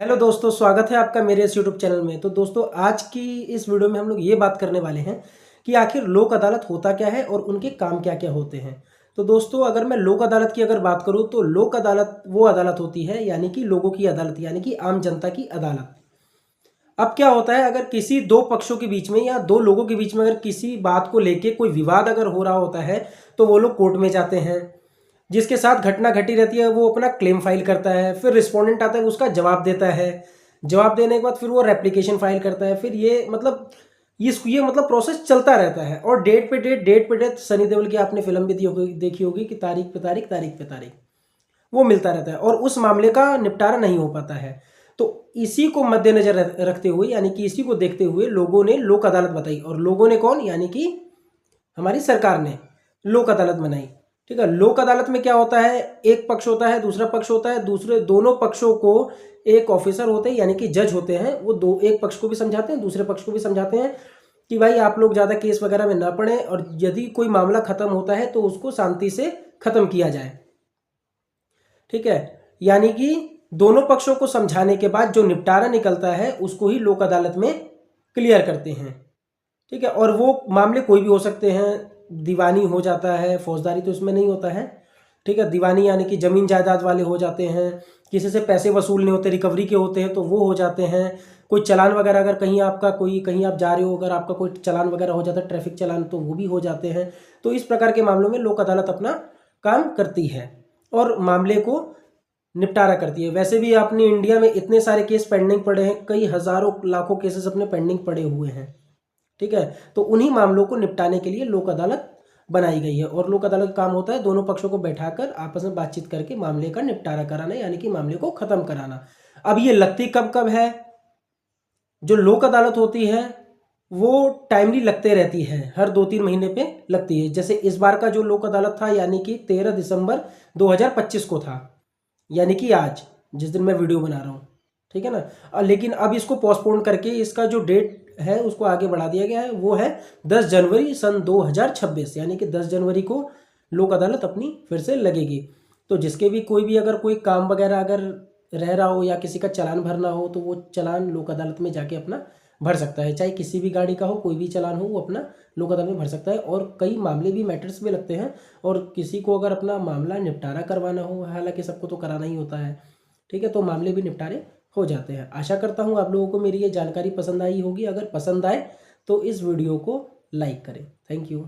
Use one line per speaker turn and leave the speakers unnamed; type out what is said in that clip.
Hello दोस्तों, स्वागत है आपका मेरे इस यूट्यूब चैनल में। तो दोस्तों, आज की इस वीडियो में हम लोग ये बात करने वाले हैं कि आखिर लोक अदालत होता क्या है और उनके काम क्या क्या होते हैं। तो दोस्तों, अगर मैं लोक अदालत की बात करूँ तो लोक अदालत वो अदालत होती है यानी कि लोगों की अदालत, यानी कि आम जनता की अदालत। अब क्या होता है, अगर किसी दो पक्षों के बीच में या दो लोगों के बीच में अगर किसी बात को लेके कोई विवाद अगर हो रहा होता है तो वो लोग कोर्ट में जाते हैं। जिसके साथ घटना घटी रहती है वो अपना क्लेम फाइल करता है, फिर रिस्पोंडेंट आता है, उसका जवाब देता है। जवाब देने के बाद फिर वो रेप्लिकेशन फाइल करता है। फिर ये मतलब प्रोसेस चलता रहता है। और डेट पे डेट सनी देओल की आपने फिल्म भी देखी होगी कि तारीख पे तारीख वो मिलता रहता है और उस मामले का निपटारा नहीं हो पाता है। तो इसी को मद्देनजर रखते हुए, यानी कि इसी को देखते हुए लोगों ने लोक अदालत बताई। और लोगों ने कौन, यानी कि हमारी सरकार ने लोक अदालत बनाई। ठीक है, लोक अदालत में क्या होता है, एक पक्ष होता है, दूसरा पक्ष होता है। दूसरे दोनों पक्षों को एक ऑफिसर होते हैं यानी कि जज होते हैं, वो दो एक पक्ष को भी समझाते हैं, दूसरे पक्ष को भी समझाते हैं कि भाई आप लोग ज़्यादा केस वगैरह में ना पड़े और यदि कोई मामला खत्म होता है तो उसको शांति से खत्म किया जाए। ठीक है, यानी कि दोनों पक्षों को समझाने के बाद जो निपटारा निकलता है उसको ही लोक अदालत में क्लियर करते हैं। ठीक है, और वो मामले कोई भी हो सकते हैं। दीवानी हो जाता है, फौजदारी तो इसमें नहीं होता है। ठीक है, दीवानी यानी कि जमीन जायदाद वाले हो जाते हैं, किसी से पैसे वसूलने होते, रिकवरी के होते हैं तो वो हो जाते हैं। कोई चालान वगैरह, अगर कहीं आप जा रहे हो, अगर आपका कोई चालान वगैरह हो जाता है, ट्रैफिक चालान, तो वो भी हो जाते हैं। तो इस प्रकार के मामलों में लोक अदालत अपना काम करती है और मामले को निपटारा करती है। वैसे भी अपनी इंडिया में इतने सारे केस पेंडिंग पड़े हैं, कई हजारों लाखों केसेस अपने पेंडिंग पड़े हुए हैं। ठीक है, तो उन्हीं मामलों को निपटाने के लिए लोक अदालत बनाई गई है। और लोक अदालत का काम होता है दोनों पक्षों को बैठाकर आपस में बातचीत करके मामले का निपटारा कराना, यानी कि मामले को खत्म कराना। अब ये लगती कब कब है, जो लोक अदालत होती है वो टाइमली लगते रहती है, हर 2-3 महीने पे लगती है। जैसे इस बार का जो लोक अदालत था यानी कि 13 दिसंबर 2025 को था, यानी कि आज जिस दिन मैं वीडियो बना रहा हूँ। ठीक है ना, लेकिन अब इसको पोस्टपोन करके इसका जो डेट है उसको आगे बढ़ा दिया गया है, वो है 10 जनवरी सन 2026, यानी कि 10 जनवरी को लोक अदालत अपनी फिर से लगेगी। तो जिसके भी अगर कोई काम वगैरह अगर रह रहा हो या किसी का चालान भरना हो तो वो चालान लोक अदालत में जाके अपना भर सकता है। चाहे किसी भी गाड़ी का हो, कोई भी चालान हो, वो अपना लोक अदालत में भर सकता है। और कई मामले भी, मैटर्स भी लगते हैं। और किसी को अगर अपना मामला निपटारा करवाना हो, हालांकि सबको तो कराना ही होता है, ठीक है, तो मामले भी निपटारे हो जाते हैं। आशा करता हूँ आप लोगों को मेरी ये जानकारी पसंद आई होगी। अगर पसंद आए तो इस वीडियो को लाइक करें। Thank you.